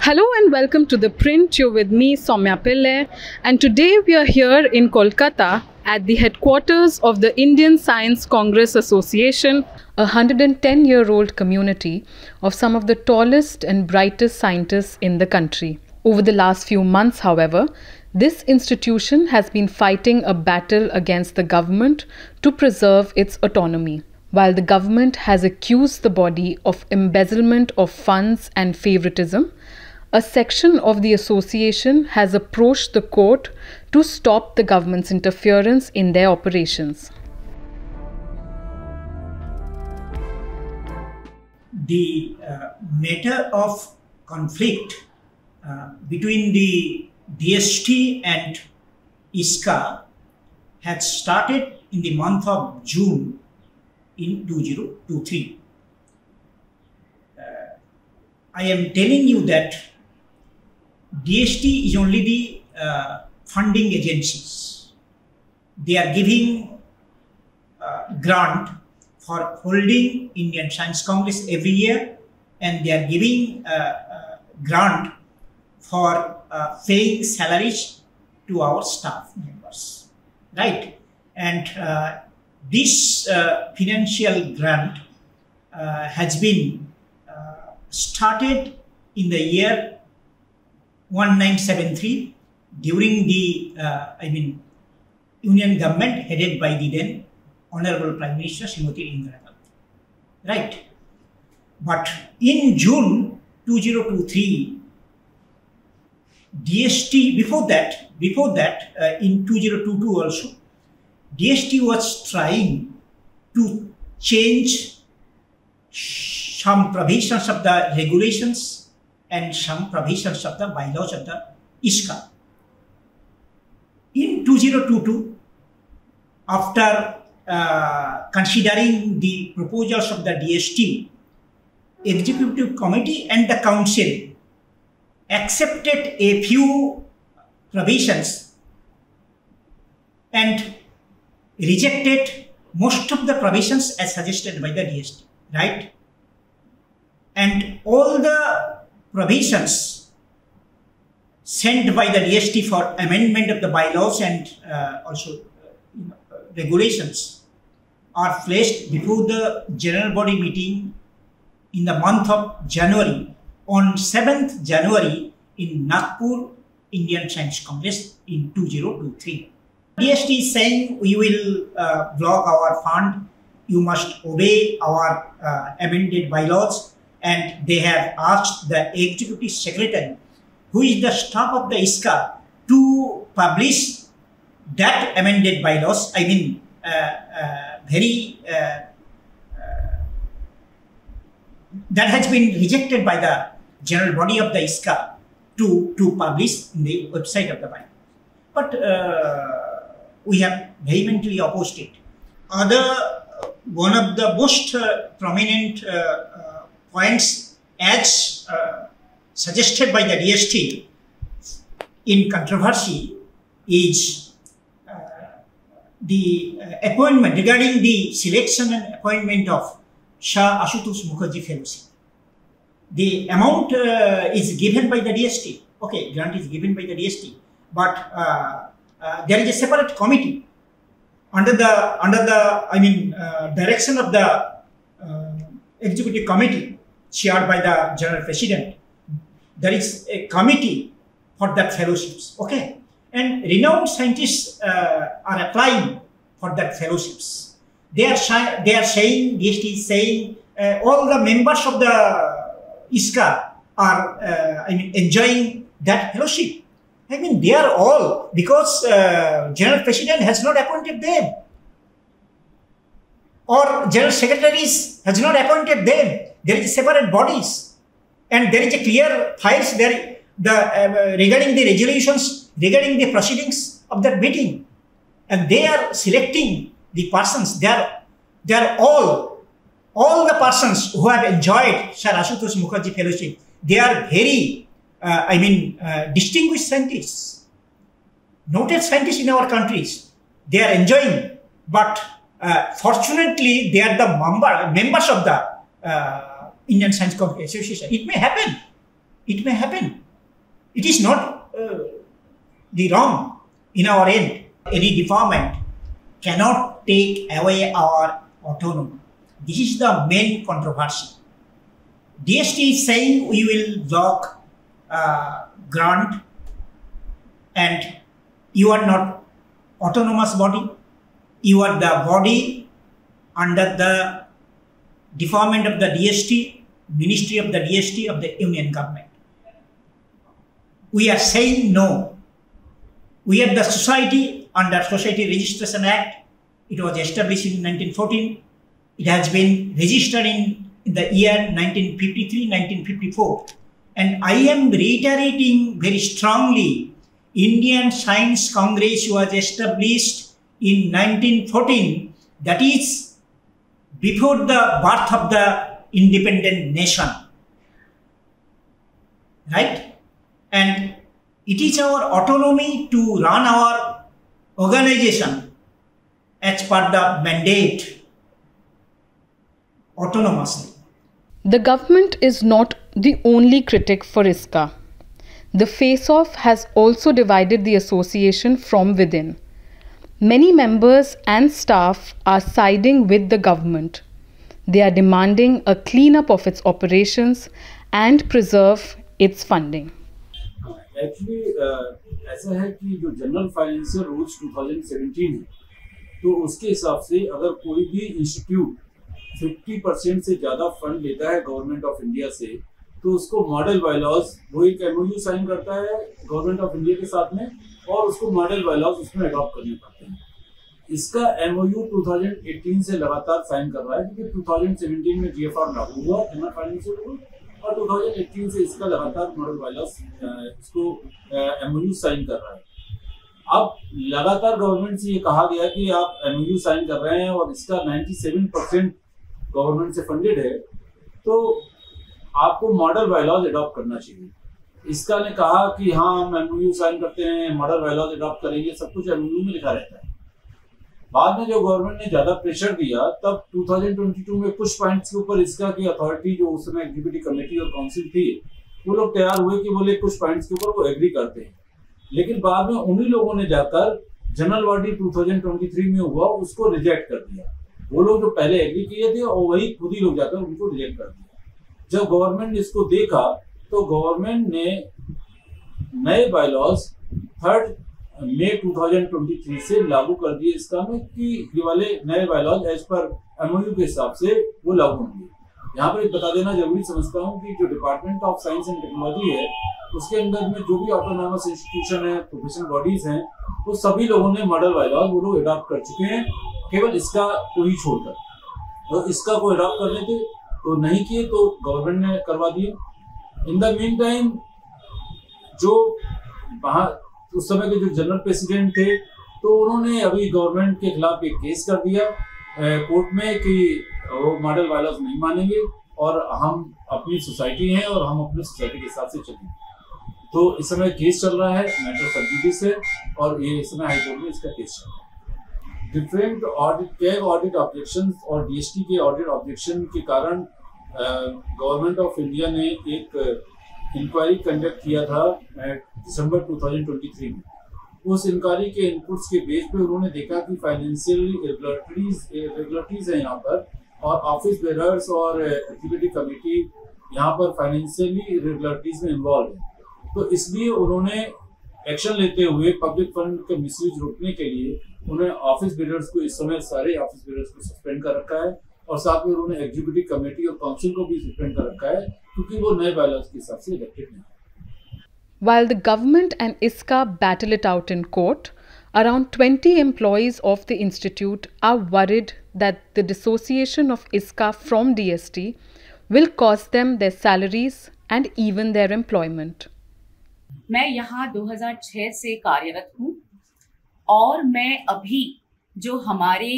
Hello and welcome to The Print. You're with me, Soumya Pillai, and today we are here in Kolkata at the headquarters of the Indian Science Congress Association, a 110-year-old community of some of the tallest and brightest scientists in the country. Over the last few months, however, this institution has been fighting a battle against the government to preserve its autonomy. While the government has accused the body of embezzlement of funds and favoritism, a section of the association has approached the court to stop the government's interference in their operations. The matter of conflict between the DST and ISCA had started in the month of June in 2023. I am telling you that DST is only the funding agencies. They are giving grant for holding Indian Science Congress every year, and they are giving grant for paying salaries to our staff members, right? And this financial grant has been started in the year 1973 during the Union government headed by the then Honorable Prime Minister Srimati Indira Gandhi, right? But in June 2023, DST, before that in 2022 also, DST was trying to change some provisions of the regulations and some provisions of the bylaws of the ISCA. In 2022, after considering the proposals of the DST, Executive Committee and the Council accepted a few provisions and rejected most of the provisions as suggested by the DST, right? And all the provisions sent by the DST for amendment of the bylaws and also regulations are placed before the general body meeting in the month of January, on 7th January in Nagpur Indian Science Congress in 2023. DST is saying we will block our fund, you must obey our amended bylaws, and they have asked the Executive Secretary, who is the staff of the ISCA, to publish that amended bylaws. I mean, that has been rejected by the general body of the ISCA to publish in the website of the bylaws. But we have vehemently opposed it. One of the most prominent points as suggested by the DST in controversy is the appointment regarding the selection and appointment of Shah Ashutosh Mukherjee Fellowship. The amount is given by the DST. Okay, grant is given by the DST, but there is a separate committee under the direction of the Executive Committee chaired by the General President. There is a committee for that fellowships, okay? And renowned scientists are applying for that fellowships. They are saying, DST is saying, all the members of the ISCA are enjoying that fellowship. I mean, they are all, because General President has not appointed them, or General Secretaries has not appointed them. There is separate bodies, and there is a clear files there regarding the resolutions, regarding the proceedings of that meeting, and they are selecting the persons. They are all the persons who have enjoyed Sir Ashutosh Mukherjee Fellowship. They are very distinguished scientists, noted scientists in our countries. They are enjoying, but fortunately, they are the members of the Indian Science Congress Association. It may happen it may happen. It is not the wrong in our end. Any department cannot take away our autonomy. This is the main controversy. DST is saying we will block grant, and you are not autonomous body. You are the body under the department of the DST, Ministry of the DST of the Union Government. We are saying no. We are the society under Society Registration Act. It was established in 1914. It has been registered in the year 1953, 1954. And I am reiterating very strongly, Indian Science Congress was established in 1914. That is before the birth of the independent nation. Right? And it is our autonomy to run our organization as per the mandate autonomously. The government is not the only critic for ISCA. The face-off has also divided the association from within. Many members and staff are siding with the government. They are demanding a clean-up of its operations and preserve its funding. Actually ऐसा है कि जो general financial rules 2017 है, तो उसके हिसाब से अगर कोई भी इंस्टीट्यूट 50% से ज़्यादा फंड लेता है गवर्नमेंट ऑफ इंडिया से, तो उसको मॉडल बायलॉज, वो एक MOU साइन करता है गवर्नमेंट ऑफ इंडिया के साथ में, और उसको मॉडल बायलॉज उसमें अडॉप्ट करने पड़ते हैं। इसका MOU 2018 से लगातार साइन कर रहा है, क्योंकि 2017 में GFR लागू हुआ, जनरल फाइनेंशियल रूल, और 2018 से इसका लगातार मॉडल बायलॉज इसको MOU साइन कर रहा है। अब लगातार गवर्नमेंट से ये कहा गया कि आप MOU साइन कर रहे हैं और इसका 97% गवर्नमेंट से फंडेड है, तो आपको मॉडल बायलॉज अडॉप्ट करना चाहिए। इसका ने कहा कि हाँ हम MOU साइन करते हैं, मॉडल बायलॉज अडॉप्ट करेंगे, सब कुछ MOU में लिखा रहता है। बाद में जो गवर्नमेंट ने ज्यादा प्रेशर दिया, तब 2022 में कुछ पॉइंट्स के ऊपर इसका की अथॉरिटी, जो उस समय एग्जीक्यूटिव कमेटी और काउंसिल थी, वो लोग तैयार हुए कि बोले कुछ पॉइंट्स के ऊपर वो एग्री करते हैं। लेकिन बाद में उन्हीं लोगों ने जाकर जनरल बॉडी 2023 में हुआ, उसको रिजेक्ट कर दिया। वो लोग जो पहले एग्री किए थे और वही खुद ही लोग जाकर उनको रिजेक्ट कर दिया। जब गवर्नमेंट ने इसको देखा, तो गवर्नमेंट ने नए बायलॉज 3 मई 2023 से लागू कर दिए इसका में, कि ये वाले नए बायलॉज एज पर MOU के हिसाब से वो लागू होंगे। यहाँ पर एक बता देना जरूरी समझता हूँ कि जो department of science and technology है, उसके अंदर में जो भी ऑटोनॉमस इंस्टीट्यूशन है, प्रोफेशनल बॉडीज हैं, वो सभी लोगों ने मॉडल बायलॉज वो लोग अडॉप्ट कर चुके हैं, केवल इसका को ही छोड़कर। तो इसका को अडॉप्ट करने थे तो नहीं किए, तो गवर्नमेंट ने करवा दिए। इन द मीन टाइम जो वहाँ उस समय के जो जनरल प्रेसिडेंट थे, तो उन्होंने अभी गवर्नमेंट के खिलाफ एक केस कर दिया कोर्ट में कि वो मॉडल बायलॉज नहीं मानेंगे और हम अपनी सोसाइटी हैं और हम अपनी सोसाइटी के हिसाब से चलेंगे। तो इस समय केस चल रहा है, मैटर सब जुडिस है, और ये इस समय हाईकोर्ट में इसका केस चल रहा है। डिफरेंट ऑडिट ऑब्जेक्शन और DST के ऑडिट ऑब्जेक्शन के कारण गवर्नमेंट ऑफ इंडिया ने एक इंक्वायरी कंडक्ट किया था दिसंबर 2023 में। उस इंक्वायरी के इनपुट्स के बेस पे उन्होंने देखा कि फाइनेंशियल इरेगुलरिटीज है यहाँ पर, और ऑफिस बेरर्स और एग्जीक्यूटिव कमेटी यहाँ पर फाइनेंशियली इरेगुलरिटीज में इन्वॉल्व है। तो इसलिए उन्होंने एक्शन लेते हुए पब्लिक फंड का मिसयूज रोकने के लिए उन्होंने ऑफिस बेरर्स को, इस समय सारे ऑफिस बेरर्स को सस्पेंड कर रखा है, और साथ में उन्होंने एग्जीक्यूटिव कमेटी और काउंसिल को भी सस्पेंड कर रखा है, क्योंकि वो नए बायलॉज के हिसाब से इलेक्टेड नहीं। While the government and ISCA battle it out in court, around 20 employees of the institute are worried that the dissociation of ISCA from DST will cost them their salaries and even their employment. मैं यहाँ 2006 से कार्यरत हूँ, और मैं अभी जो हमारे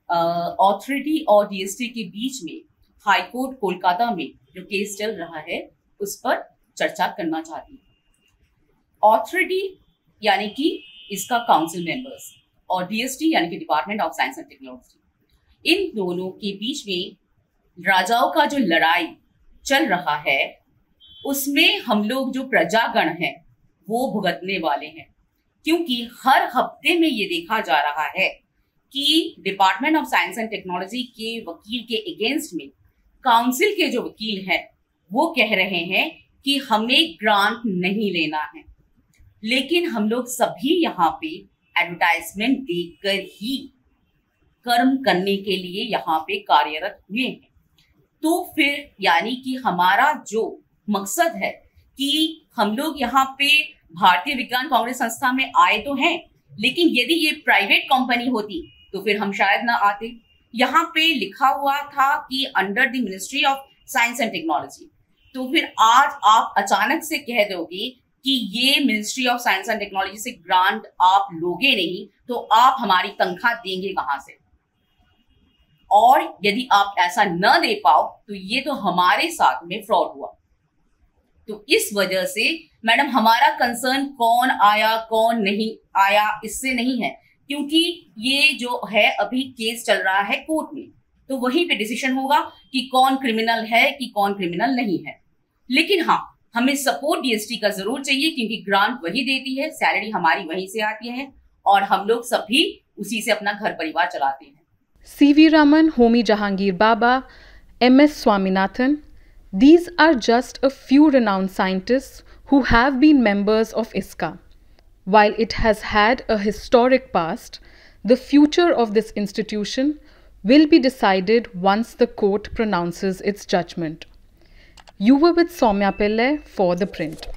ऑथोरिटी और DST के बीच में हाई कोर्ट कोलकाता में जो केस चल रहा है, उस पर चर्चा करना चाहती हूँ। ऑथोरिटी यानी कि इसका काउंसिल मेंबर्स और DST यानी कि department of science and technology, इन दोनों के बीच में राजाओं का जो लड़ाई चल रहा है, उसमें हम लोग जो प्रजागण हैं वो भुगतने वाले हैं, क्योंकि हर हफ्ते में ये देखा जा रहा है कि department of science and technology के वकील के अगेंस्ट में काउंसिल के जो वकील हैं वो कह रहे हैं कि हमें ग्रांट नहीं लेना है, लेकिन हम लोग सभी यहाँ पे एडवर्टाइजमेंट देखकर ही कर्म करने के लिए यहाँ पे कार्यरत हुए हैं। तो फिर यानी कि हमारा जो मकसद है कि हम लोग यहाँ पे भारतीय विज्ञान कांग्रेस संस्था में आए तो हैं, लेकिन यदि ये प्राइवेट कंपनी होती तो फिर हम शायद ना आते। यहाँ पे लिखा हुआ था कि under the ministry of science and technology, तो फिर आज आप अचानक से कह दोगे कि ये ministry of science and technology से ग्रांट आप लोगे नहीं, तो आप हमारी तनख्वाह देंगे कहां से? और यदि आप ऐसा न दे पाओ तो ये तो हमारे साथ में फ्रॉड हुआ। तो इस वजह से मैडम हमारा कंसर्न कौन आया कौन नहीं आया इससे नहीं है, क्योंकि ये जो है अभी केस चल रहा है कोर्ट में, तो वहीं पे डिसीजन होगा कि कौन क्रिमिनल है कि कौन क्रिमिनल नहीं है। लेकिन हाँ, हमें सपोर्ट डीएसटी का जरूर चाहिए, क्योंकि ग्रांट वही देती है, सैलरी हमारी वहीं से आती है और हम लोग सभी उसी से अपना घर परिवार चलाते हैं। C.V. Raman, Homi Jahangir Baba, M.S. Swaminathan, these are just a few renowned scientists who have been members of ISCA. While it has had a historic past, the future of this institution will be decided once the court pronounces its judgment. You were with Soumya Pillai for The Print.